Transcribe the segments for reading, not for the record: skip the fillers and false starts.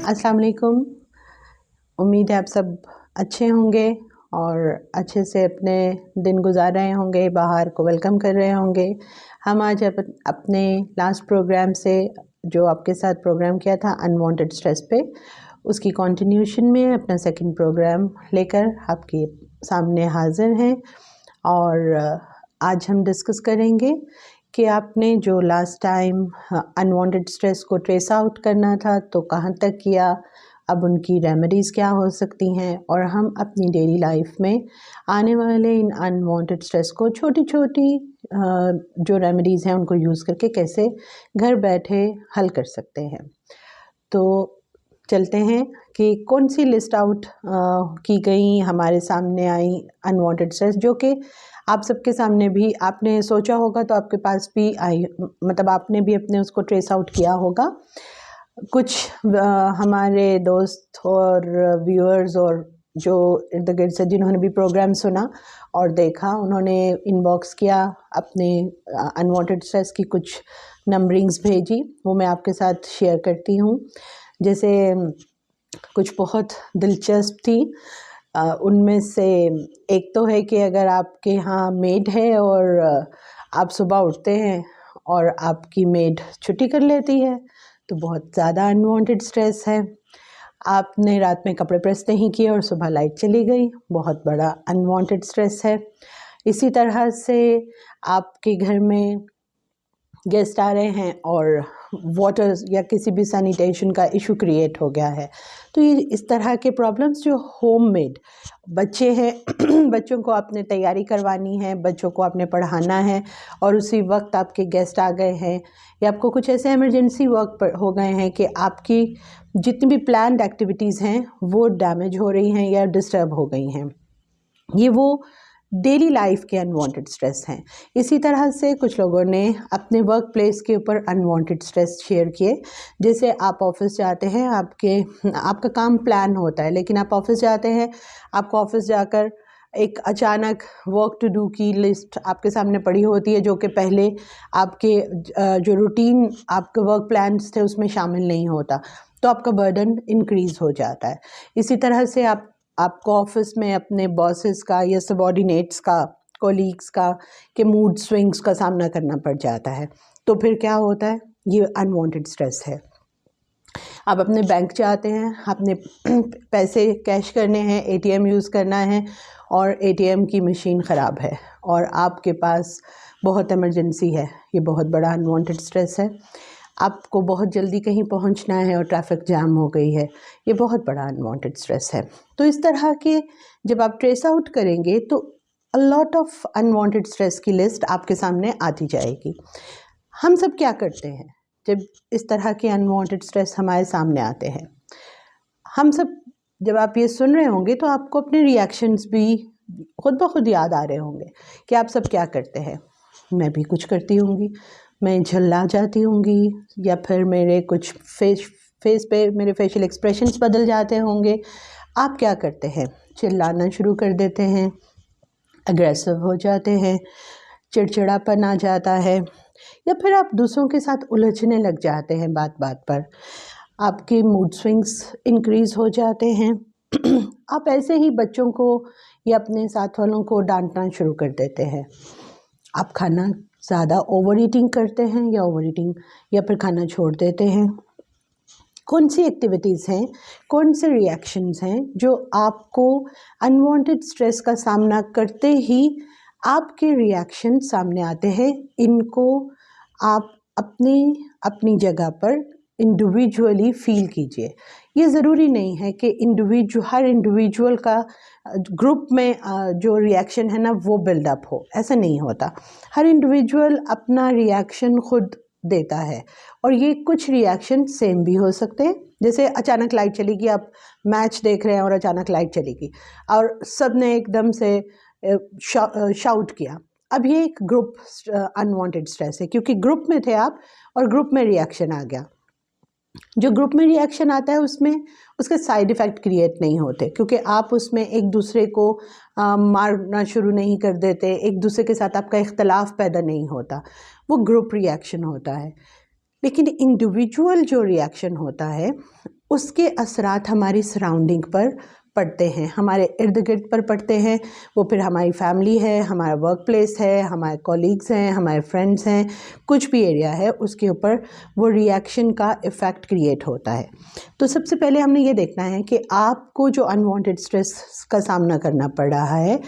अस्सलाम वालेकुम। उम्मीद है आप सब अच्छे होंगे और अच्छे से अपने दिन गुजार रहे होंगे, बाहर को वेलकम कर रहे होंगे। हम आज अपने लास्ट प्रोग्राम से जो आपके साथ प्रोग्राम किया था अनवांटेड स्ट्रेस पे, उसकी कंटिन्यूशन में अपना सेकंड प्रोग्राम लेकर आपके सामने हाजिर हैं। और आज हम डिस्कस करेंगे कि आपने जो लास्ट टाइम अनवांटेड स्ट्रेस को ट्रेस आउट करना था तो कहाँ तक किया, अब उनकी रेमेडीज़ क्या हो सकती हैं और हम अपनी डेली लाइफ में आने वाले इन अनवांटेड स्ट्रेस को छोटी छोटी जो रेमेडीज़ हैं उनको यूज़ करके कैसे घर बैठे हल कर सकते हैं। तो चलते हैं कि कौन सी लिस्ट आउट की गई, हमारे सामने आई अनवांटेड स्ट्रेस, जो कि आप सबके सामने भी आपने सोचा होगा तो आपके पास भी आई, मतलब आपने भी अपने उसको ट्रेस आउट किया होगा। कुछ हमारे दोस्त और व्यूअर्स और जो इर्द गिर्द से जिन्होंने भी प्रोग्राम सुना और देखा, उन्होंने इनबॉक्स किया, अपने अनवांटेड स्ट्रेस की कुछ नंबरिंग्स भेजी, वो मैं आपके साथ शेयर करती हूँ। जैसे कुछ बहुत दिलचस्प थी, उनमें से एक तो है कि अगर आपके यहाँ मेड है और आप सुबह उठते हैं और आपकी मेड छुट्टी कर लेती है तो बहुत ज़्यादा अनवांटेड स्ट्रेस है। आपने रात में कपड़े प्रेस नहीं किए और सुबह लाइट चली गई, बहुत बड़ा अनवांटेड स्ट्रेस है। इसी तरह से आपके घर में गेस्ट आ रहे हैं और वाटर या किसी भी सैनिटेशन का इशू क्रिएट हो गया है, तो ये इस तरह के प्रॉब्लम्स जो होममेड बच्चे हैं बच्चों को आपने तैयारी करवानी है, बच्चों को आपने पढ़ाना है और उसी वक्त आपके गेस्ट आ गए हैं या आपको कुछ ऐसे इमरजेंसी वर्क हो गए हैं कि आपकी जितनी भी प्लान्ड एक्टिविटीज़ हैं वो डैमेज हो रही हैं या डिस्टर्ब हो गई हैं। ये वो डेली लाइफ के अनवांटेड स्ट्रेस हैं। इसी तरह से कुछ लोगों ने अपने वर्क प्लेस के ऊपर अनवांटेड स्ट्रेस शेयर किए। जैसे आप ऑफिस जाते हैं, आपका काम प्लान होता है, लेकिन आप ऑफिस जाते हैं, आपको ऑफिस जाकर एक अचानक वर्क टू डू की लिस्ट आपके सामने पड़ी होती है जो कि पहले आपके जो रूटीन आपके वर्क प्लान्स थे उसमें शामिल नहीं होता, तो आपका बर्डन इंक्रीज़ हो जाता है। इसी तरह से आपको ऑफिस में अपने बॉसेस का या सबॉर्डिनेट्स का, कोलीग्स का के मूड स्विंग्स का सामना करना पड़ जाता है, तो फिर क्या होता है, ये अनवांटेड स्ट्रेस है। आप अपने बैंक जाते हैं, आपने पैसे कैश करने हैं, एटीएम यूज़ करना है और एटीएम की मशीन ख़राब है और आपके पास बहुत इमरजेंसी है, ये बहुत बड़ा अनवांटेड स्ट्रेस है। आपको बहुत जल्दी कहीं पहुंचना है और ट्रैफिक जाम हो गई है, ये बहुत बड़ा अनवांटेड स्ट्रेस है। तो इस तरह के जब आप ट्रेस आउट करेंगे तो a lot of unwanted stress की लिस्ट आपके सामने आती जाएगी। हम सब क्या करते हैं जब इस तरह के अनवांटेड स्ट्रेस हमारे सामने आते हैं? हम सब जब आप ये सुन रहे होंगे तो आपको अपने रिएक्शंस भी खुद ब खुद याद आ रहे होंगे कि आप सब क्या करते हैं। मैं भी कुछ करती होंगी, मैं झल्ला जाती होंगी या फिर मेरे कुछ फेस पे मेरे फेशियल एक्सप्रेशंस बदल जाते होंगे। आप क्या करते हैं? चिल्लाना शुरू कर देते हैं, अग्रेसिव हो जाते हैं, चिड़चिड़ापन आ जाता है या फिर आप दूसरों के साथ उलझने लग जाते हैं बात बात पर, आपके मूड स्विंग्स इंक्रीज़ हो जाते हैं। आप ऐसे ही बच्चों को या अपने साथ वालों को डांटना शुरू कर देते हैं। आप खाना ज़्यादा ओवर ईटिंग करते हैं या फिर खाना छोड़ देते हैं। कौन सी एक्टिविटीज़ हैं, कौन से रिएक्शंस हैं जो आपको अनवांटेड स्ट्रेस का सामना करते ही आपके रिएक्शन सामने आते हैं? इनको आप अपनी जगह पर इंडिविजुअली फील कीजिए। ये ज़रूरी नहीं है कि हर इंडिविजुअल का ग्रुप में जो रिएक्शन है ना वो बिल्डअप हो, ऐसा नहीं होता। हर इंडिविजुअल अपना रिएक्शन खुद देता है और ये कुछ रिएक्शन सेम भी हो सकते हैं। जैसे अचानक लाइट चली गई, आप मैच देख रहे हैं और अचानक लाइट चली गई और सब ने एकदम से शाउट किया। अब ये एक ग्रुप अनवांटेड स्ट्रेस है, क्योंकि ग्रुप में थे आप और ग्रुप में रिएक्शन आ गया। जो ग्रुप में रिएक्शन आता है उसमें उसके साइड इफ़ेक्ट क्रिएट नहीं होते, क्योंकि आप उसमें एक दूसरे को मारना शुरू नहीं कर देते, एक दूसरे के साथ आपका इख्तलाफ पैदा नहीं होता, वो ग्रुप रिएक्शन होता है। लेकिन इंडिविजुअल जो रिएक्शन होता है उसके असरात हमारी सराउंडिंग पर पड़ते हैं, हमारे इर्द गिर्द पर पड़ते हैं। वो फिर हमारी फैमिली है, हमारा वर्क प्लेस है, हमारे कॉलीग्स हैं, हमारे फ्रेंड्स हैं, कुछ भी एरिया है उसके ऊपर वो रिएक्शन का इफ़ेक्ट क्रिएट होता है। तो सबसे पहले हमने ये देखना है कि आपको जो अनवांटेड स्ट्रेस का सामना करना पड़ रहा है,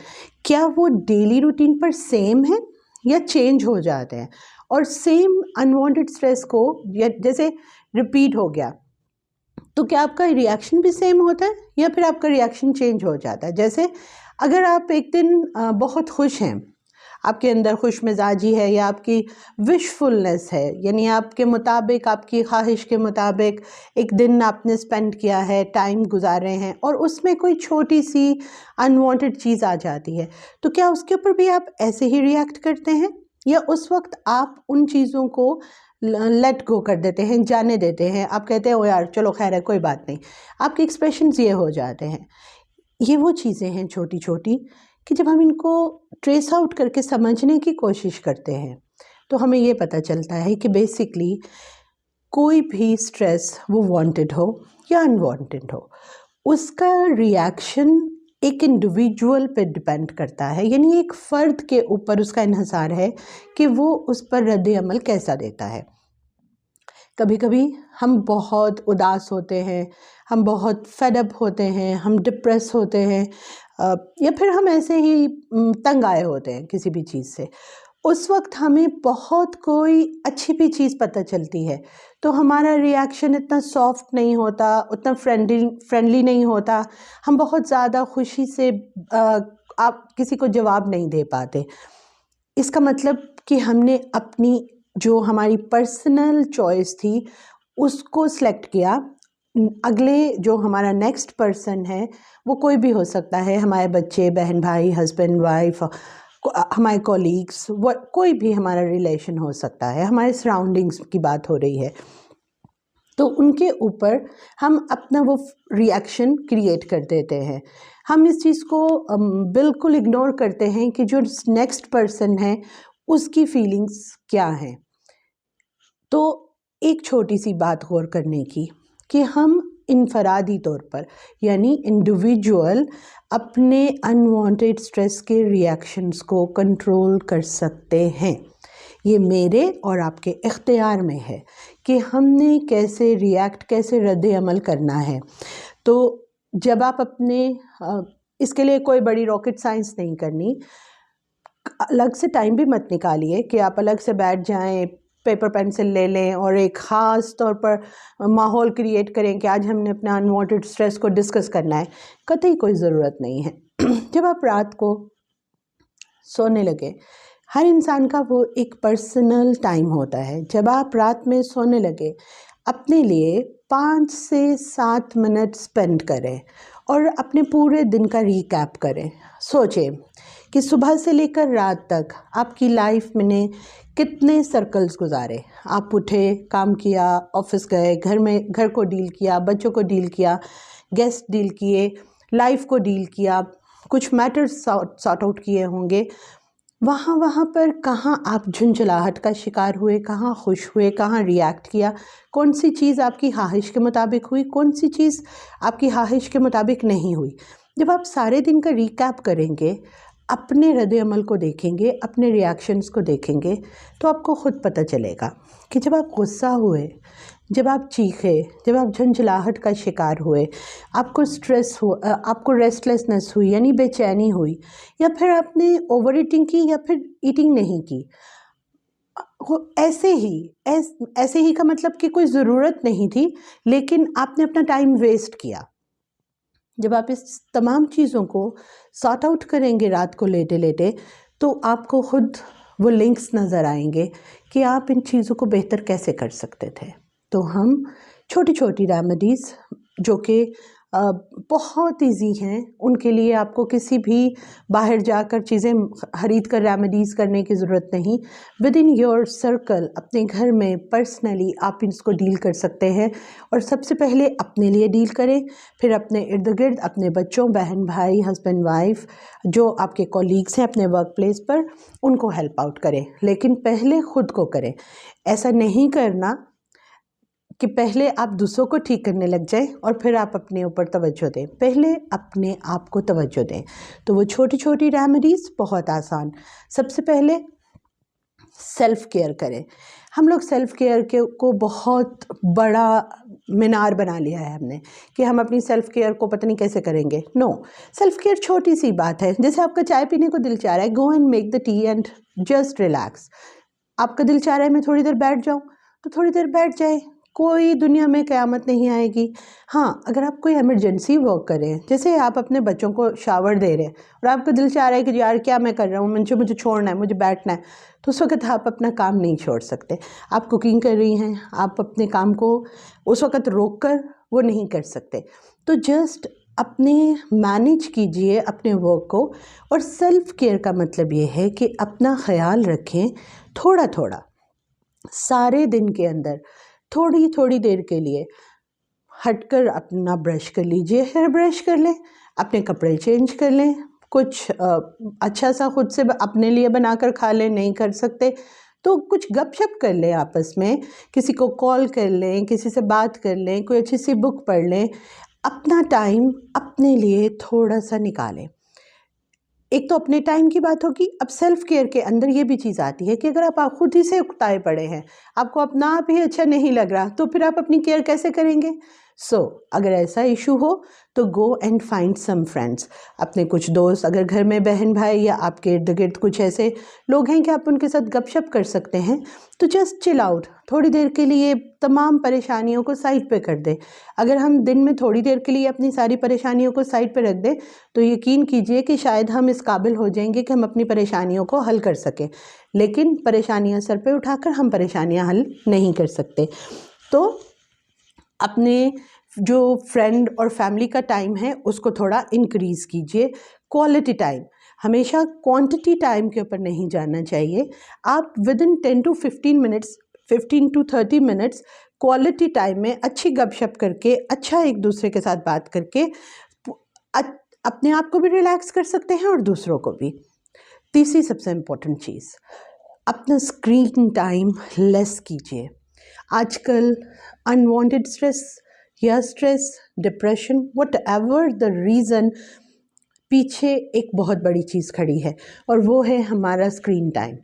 क्या वो डेली रूटीन पर सेम है या चेंज हो जाते हैं। और सेम अनवांटेड स्ट्रेस को जैसे रिपीट हो गया तो क्या आपका रिएक्शन भी सेम होता है या फिर आपका रिएक्शन चेंज हो जाता है। जैसे अगर आप एक दिन बहुत खुश हैं, आपके अंदर खुश मिजाजी है या आपकी विशफुलनेस है, यानी आपके मुताबिक, आपकी ख्वाहिश के मुताबिक एक दिन आपने स्पेंड किया है, टाइम गुजार रहे हैं और उसमें कोई छोटी सी अनवांटेड चीज़ आ जाती है, तो क्या उसके ऊपर भी आप ऐसे ही रिएक्ट करते हैं या उस वक्त आप उन चीज़ों को लेट गो कर देते हैं, जाने देते हैं। आप कहते हैं ओ यार चलो खैर है, कोई बात नहीं। आपके एक्सप्रेशंस ये हो जाते हैं। ये वो चीज़ें हैं छोटी छोटी कि जब हम इनको ट्रेस आउट करके समझने की कोशिश करते हैं तो हमें ये पता चलता है कि बेसिकली कोई भी स्ट्रेस वो वांटेड हो या अनवांटेड हो, उसका रिएक्शन एक इंडिविजुअल पे डिपेंड करता है, यानी एक फ़र्द के ऊपर उसका इन्हिसार है कि वो उस पर रद्द अमल कैसा देता है। कभी कभी हम बहुत उदास होते हैं, हम बहुत फेड अप होते हैं, हम डिप्रेस होते हैं या फिर हम ऐसे ही तंग आए होते हैं किसी भी चीज़ से। उस वक्त हमें बहुत कोई अच्छी भी चीज़ पता चलती है तो हमारा रिएक्शन इतना सॉफ्ट नहीं होता, उतना फ्रेंडली नहीं होता। हम बहुत ज़्यादा खुशी से आप किसी को जवाब नहीं दे पाते। इसका मतलब कि हमने अपनी जो हमारी पर्सनल चॉइस थी उसको सेलेक्ट किया। अगले जो हमारा नेक्स्ट पर्सन है वो कोई भी हो सकता है, हमारे बच्चे, बहन भाई, हस्बैंड वाइफ, हमारे कॉलीग्स, कोई भी हमारा रिलेशन हो सकता है, हमारे सराउंडिंग्स की बात हो रही है। तो उनके ऊपर हम अपना वो रिएक्शन क्रिएट कर देते हैं। हम इस चीज़ को बिल्कुल इग्नोर करते हैं कि जो नेक्स्ट पर्सन है उसकी फीलिंग्स क्या हैं। तो एक छोटी सी बात गौर करने की कि हम इनफरादी तौर पर यानी इंडिविजुअल अपने अनवांटेड स्ट्रेस के रिएक्शंस को कंट्रोल कर सकते हैं। ये मेरे और आपके इख्तियार में है कि हमने कैसे रिएक्ट, कैसे रद्द अमल करना है। तो जब आप अपने इसके लिए कोई बड़ी रॉकेट साइंस नहीं करनी, अलग से टाइम भी मत निकालिए कि आप अलग से बैठ जाएं, पेपर पेंसिल ले लें और एक ख़ास तौर पर माहौल क्रिएट करें कि आज हमने अपना अनवांटेड स्ट्रेस को डिस्कस करना है। कतई कोई ज़रूरत नहीं है। जब आप रात को सोने लगे, हर इंसान का वो एक पर्सनल टाइम होता है। जब आप रात में सोने लगे, अपने लिए 5 से 7 मिनट स्पेंड करें और अपने पूरे दिन का रिकैप करें। सोचें कि सुबह से लेकर रात तक आपकी लाइफ में कितने सर्कल्स गुजारे। आप उठे, काम किया, ऑफिस गए, घर को डील किया, बच्चों को डील किया, गेस्ट डील किए, लाइफ को डील किया, कुछ मैटर्स सॉर्ट आउट किए होंगे। वहाँ पर कहाँ आप झुंझलाहट का शिकार हुए, कहाँ खुश हुए, कहाँ रिएक्ट किया, कौन सी चीज़ आपकी ख्वाहिश के मुताबिक हुई, कौन सी चीज़ आपकी ख्वाहिश के मुताबिक नहीं हुई। जब आप सारे दिन का रिकैप करेंगे, अपने रद्द अमल को देखेंगे, अपने रिएक्शंस को देखेंगे, तो आपको ख़ुद पता चलेगा कि जब आप गुस्सा हुए, जब आप चीखे, जब आप झंझलाहट का शिकार हुए, आपको स्ट्रेस हो, आपको रेस्टलेसनेस हुई यानी बेचैनी हुई, या फिर आपने ओवर ईटिंग की या फिर ईटिंग नहीं की, ऐसे ही का मतलब कि कोई ज़रूरत नहीं थी लेकिन आपने अपना टाइम वेस्ट किया। जब आप इस तमाम चीज़ों को सॉर्ट आउट करेंगे रात को लेटे लेटे, तो आपको खुद वो लिंक्स नज़र आएंगे कि आप इन चीज़ों को बेहतर कैसे कर सकते थे। तो हम छोटी छोटी रेमेडीज़ जो कि बहुत इजी हैं, उनके लिए आपको किसी भी बाहर जाकर चीज़ें ख़रीद कर रेमेडीज़ करने की ज़रूरत नहीं। विद इन योर सर्कल, अपने घर में पर्सनली आप इसको डील कर सकते हैं। और सबसे पहले अपने लिए डील करें, फिर अपने इर्द गिर्द, अपने बच्चों, बहन भाई, हस्बैंड वाइफ, जो आपके कॉलीग्स हैं अपने वर्क प्लेस पर, उनको हेल्प आउट करें, लेकिन पहले ख़ुद को करें। ऐसा नहीं करना कि पहले आप दूसरों को ठीक करने लग जाएं और फिर आप अपने ऊपर तवज्जो दें। पहले अपने आप को तवज्जो दें। तो वो छोटी छोटी रेमेडीज़ बहुत आसान। सबसे पहले सेल्फ़ केयर करें। हम लोग सेल्फ़ केयर को बहुत बड़ा मीनार बना लिया है हमने कि हम अपनी सेल्फ़ केयर को पता नहीं कैसे करेंगे। नो, सेल्फ़ केयर छोटी सी बात है। जैसे आपका चाय पीने को दिल चाह रहा है, go and make the T and just relax. आपका दिल चाह रहा है मैं थोड़ी देर बैठ जाऊँ, तो थोड़ी देर बैठ जाए, कोई दुनिया में क़यामत नहीं आएगी। हाँ, अगर आप कोई इमरजेंसी वर्क कर रहे हैं, जैसे आप अपने बच्चों को शावर दे रहे हैं और आपका दिल चाह रहा है कि यार क्या मैं कर रहा हूँ, मुझे छोड़ना है, मुझे बैठना है, तो उस वक़्त आप अपना काम नहीं छोड़ सकते। आप कुकिंग कर रही हैं, आप अपने काम को उस वक़्त रोक कर वो नहीं कर सकते। तो जस्ट अपने मैनेज कीजिए अपने वर्क को। और सेल्फ़ केयर का मतलब ये है कि अपना ख़याल रखें थोड़ा थोड़ा, सारे दिन के अंदर थोड़ी थोड़ी देर के लिए हटकर अपना ब्रश कर लीजिए, हेयर ब्रश कर लें, अपने कपड़े चेंज कर लें, कुछ अच्छा सा खुद से अपने लिए बनाकर खा लें। नहीं कर सकते तो कुछ गपशप कर लें आपस में, किसी को कॉल कर लें, किसी से बात कर लें, कोई अच्छी सी बुक पढ़ लें। अपना टाइम अपने लिए थोड़ा सा निकालें। एक तो अपने टाइम की बात होगी। अब सेल्फ़ केयर के अंदर ये भी चीज़ आती है कि अगर आप खुद ही से उकताए पड़े हैं, आपको अपना आप ही अच्छा नहीं लग रहा, तो फिर आप अपनी केयर कैसे करेंगे? अगर ऐसा इशू हो तो go and find some friends. अपने कुछ दोस्त, अगर घर में बहन भाई या आपके इर्द गिर्द कुछ ऐसे लोग हैं कि आप उनके साथ गपशप कर सकते हैं, तो जस्ट चिल आउट। थोड़ी देर के लिए तमाम परेशानियों को साइड पे कर दें। अगर हम दिन में थोड़ी देर के लिए अपनी सारी परेशानियों को साइड पे रख दें, तो यकीन कीजिए कि शायद हम इस काबिल हो जाएंगे कि हम अपनी परेशानियों को हल कर सकें। लेकिन परेशानियां सर पे उठाकर हम परेशानियां हल नहीं कर सकते। तो अपने जो फ्रेंड और फैमिली का टाइम है उसको थोड़ा इंक्रीज़ कीजिए। क्वालिटी टाइम, हमेशा क्वांटिटी टाइम के ऊपर नहीं जाना चाहिए। आप within 10 to 15 minutes, 15 to 30 minutes quality time में अच्छी गपशप करके, अच्छा एक दूसरे के साथ बात करके अपने आप को भी रिलैक्स कर सकते हैं और दूसरों को भी। तीसरी सबसे इम्पोर्टेंट चीज़, अपना स्क्रीन टाइम लेस कीजिए। आजकल अनवांटेड स्ट्रेस या stress, depression, whatever the reason, पीछे एक बहुत बड़ी चीज़ खड़ी है और वो है हमारा स्क्रीन टाइम।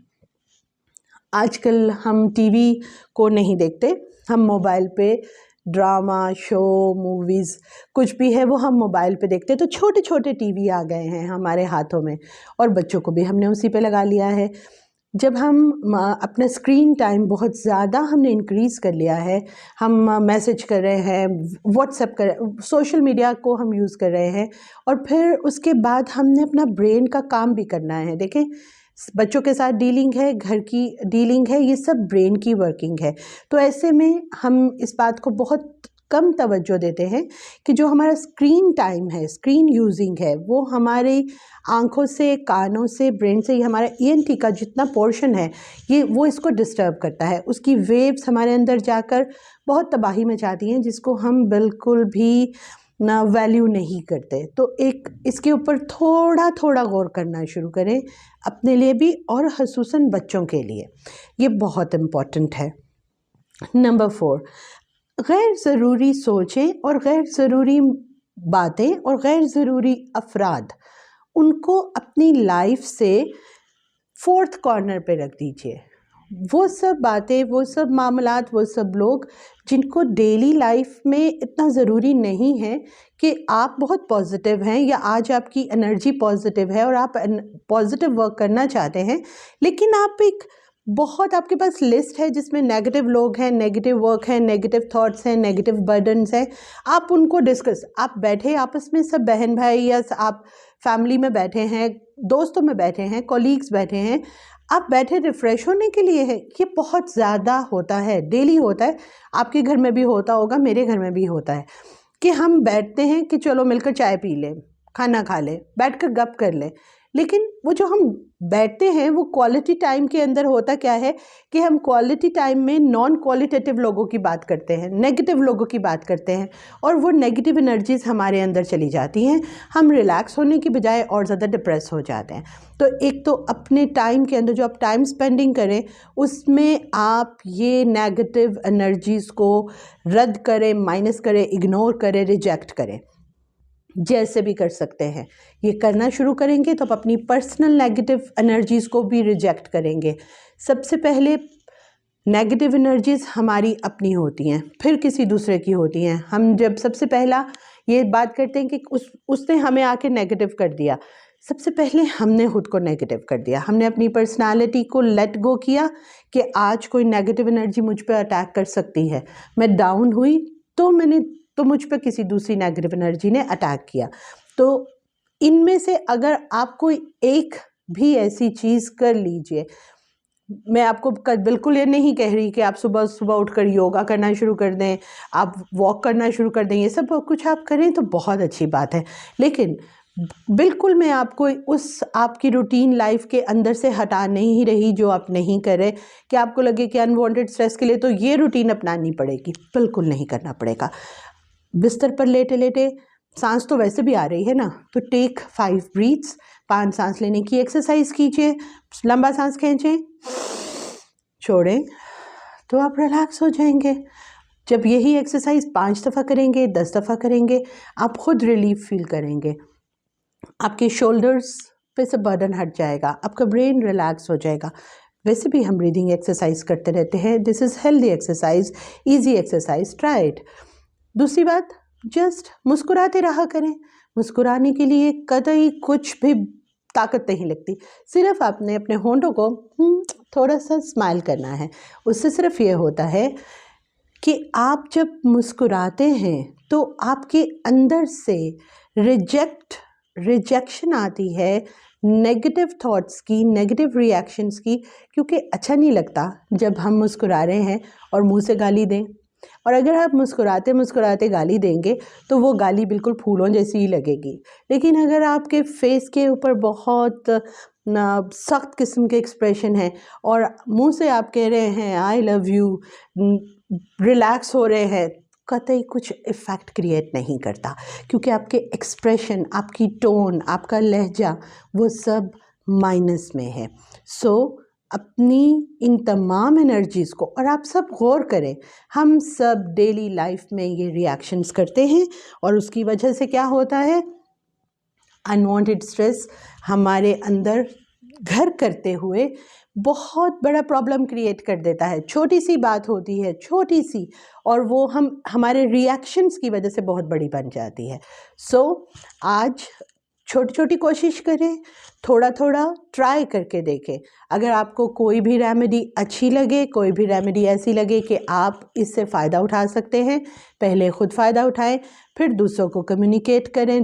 आजकल हम टीवी को नहीं देखते, हम मोबाइल पे ड्रामा, शो, मूवीज़ कुछ भी है वो हम मोबाइल पे देखते हैं। तो छोटे छोटे टीवी आ गए हैं हमारे हाथों में और बच्चों को भी हमने उसी पे लगा लिया है। जब हम अपना स्क्रीन टाइम बहुत ज़्यादा हमने इंक्रीज़ कर लिया है, हम मैसेज कर रहे हैं, व्हाट्सएप कर, सोशल मीडिया को हम यूज़ कर रहे हैं और फिर उसके बाद हमने अपना ब्रेन का काम भी करना है। देखें, बच्चों के साथ डीलिंग है, घर की डीलिंग है, ये सब ब्रेन की वर्किंग है। तो ऐसे में हम इस बात को बहुत कम तवज्जो देते हैं कि जो हमारा स्क्रीन टाइम है, स्क्रीन यूजिंग है, वो हमारी आँखों से, कानों से, ब्रेन से, ये हमारा ईएनटी का जितना पोर्शन है, ये वो इसको डिस्टर्ब करता है। उसकी वेव्स हमारे अंदर जाकर बहुत तबाही मचाती हैं, जिसको हम बिल्कुल भी ना वैल्यू नहीं करते। तो एक इसके ऊपर थोड़ा थोड़ा गौर करना शुरू करें, अपने लिए भी और ख़ुसूसन बच्चों के लिए। ये बहुत इम्पॉर्टेंट है। नंबर 4, गैर ज़रूरी सोचें और गैर ज़रूरी बातें और गैर ज़रूरी अफराद, उनको अपनी लाइफ से 4th कॉर्नर पे रख दीजिए। वो सब बातें, वो सब मामलात, वो सब लोग जिनको डेली लाइफ में इतना ज़रूरी नहीं है कि आप बहुत पॉजिटिव हैं या आज आपकी एनर्जी पॉजिटिव है और आप पॉजिटिव वर्क करना चाहते हैं, लेकिन आप एक बहुत आपके पास लिस्ट है जिसमें नेगेटिव लोग हैं, नेगेटिव वर्क है, नेगेटिव थॉट्स हैं, नेगेटिव बर्डन्स हैं। आप उनको डिस्कस, आप बैठे आपस में सब बहन भाई या आप फैमिली में बैठे हैं, दोस्तों में बैठे हैं, कॉलीग्स बैठे हैं, आप बैठे रिफ़्रेश होने के लिए है। ये बहुत ज़्यादा होता है, डेली होता है, आपके घर में भी होता होगा, मेरे घर में भी होता है कि हम बैठते हैं कि चलो मिलकर चाय पी लें, खाना खा लें, बैठकर गप कर लें। लेकिन वो जो हम बैठते हैं वो क्वालिटी टाइम के अंदर होता क्या है कि हम क्वालिटी टाइम में नॉन क्वालिटेटिव लोगों की बात करते हैं, नेगेटिव लोगों की बात करते हैं, और वो नेगेटिव एनर्जीज़ हमारे अंदर चली जाती हैं। हम रिलैक्स होने की बजाय और ज़्यादा डिप्रेस हो जाते हैं। तो एक तो अपने टाइम के अंदर जो आप टाइम स्पेंडिंग करें उसमें आप ये नेगेटिव एनर्जीज़ को रद्द करें, माइनस करें, इग्नोर करें, रिजेक्ट करें, जैसे भी कर सकते हैं। ये करना शुरू करेंगे तो आप अपनी पर्सनल नेगेटिव एनर्जीज़ को भी रिजेक्ट करेंगे। सबसे पहले नेगेटिव एनर्जीज़ हमारी अपनी होती हैं, फिर किसी दूसरे की होती हैं। हम जब सबसे पहला ये बात करते हैं कि उसने हमें आके नेगेटिव कर दिया, सबसे पहले हमने खुद को नेगेटिव कर दिया। हमने अपनी पर्सनालिटी को लेट गो किया कि आज कोई नेगेटिव एनर्जी मुझ पर अटैक कर सकती है। मैं डाउन हुई तो मुझ पर किसी दूसरी नेगेटिव एनर्जी ने अटैक किया। तो इनमें से अगर आप कोई एक भी ऐसी चीज़ कर लीजिए, मैं आपको बिल्कुल ये नहीं कह रही कि आप सुबह सुबह उठकर योगा करना शुरू कर दें, आप वॉक करना शुरू कर दें, ये सब कुछ आप करें तो बहुत अच्छी बात है, लेकिन बिल्कुल मैं आपको उस आपकी रूटीन लाइफ के अंदर से हटा नहीं रही जो आप नहीं कर रहे कि आपको लगे कि अनवांटेड स्ट्रेस के लिए तो ये रूटीन अपनानी पड़ेगी। बिल्कुल नहीं करना पड़ेगा। बिस्तर पर लेटे लेटे सांस तो वैसे भी आ रही है ना, तो टेक 5 ब्रीथ्स, 5 सांस लेने की एक्सरसाइज कीजिए। लंबा सांस खींचें, छोड़ें, तो आप रिलैक्स हो जाएंगे। जब यही एक्सरसाइज 5 दफ़ा करेंगे, 10 दफ़ा करेंगे, आप खुद रिलीफ फील करेंगे। आपके शोल्डर्स पे से बर्डन हट जाएगा, आपका ब्रेन रिलैक्स हो जाएगा। वैसे भी हम ब्रीदिंग एक्सरसाइज करते रहते हैं। This is healthy exercise, easy exercise, try it. दूसरी बात, जस्ट मुस्कुराते रहा करें। मुस्कुराने के लिए कतई कुछ भी ताकत नहीं लगती, सिर्फ आपने अपने होंठों को थोड़ा सा स्माइल करना है। उससे सिर्फ ये होता है कि आप जब मुस्कुराते हैं तो आपके अंदर से रिजेक्शन आती है नेगेटिव थॉट्स की, नेगेटिव रिएक्शंस की, क्योंकि अच्छा नहीं लगता जब हम मुस्कुरा रहे हैं और मुंह से गाली दें। और अगर आप मुस्कुराते मुस्कुराते गाली देंगे तो वो गाली बिल्कुल फूलों जैसी ही लगेगी। लेकिन अगर आपके फेस के ऊपर बहुत सख्त किस्म के एक्सप्रेशन है और मुंह से आप कह रहे हैं आई लव यू, रिलैक्स हो रहे हैं, कतई कुछ इफ़ेक्ट क्रिएट नहीं करता, क्योंकि आपके एक्सप्रेशन, आपकी टोन, आपका लहजा, वो सब माइनस में है। सो अपनी इन तमाम एनर्जीज़ को, और आप सब गौर करें, हम सब डेली लाइफ में ये रिएक्शंस करते हैं और उसकी वजह से क्या होता है, अनवांटेड स्ट्रेस हमारे अंदर घर करते हुए बहुत बड़ा प्रॉब्लम क्रिएट कर देता है। छोटी सी बात होती है, छोटी सी, और वो हमारे रिएक्शंस की वजह से बहुत बड़ी बन जाती है। सो आज छोटी छोटी कोशिश करें, थोड़ा थोड़ा ट्राई करके देखें। अगर आपको कोई भी रेमेडी अच्छी लगे, कोई भी रेमेडी ऐसी लगे कि आप इससे फ़ायदा उठा सकते हैं, पहले ख़ुद फ़ायदा उठाएं, फिर दूसरों को कम्युनिकेट करें।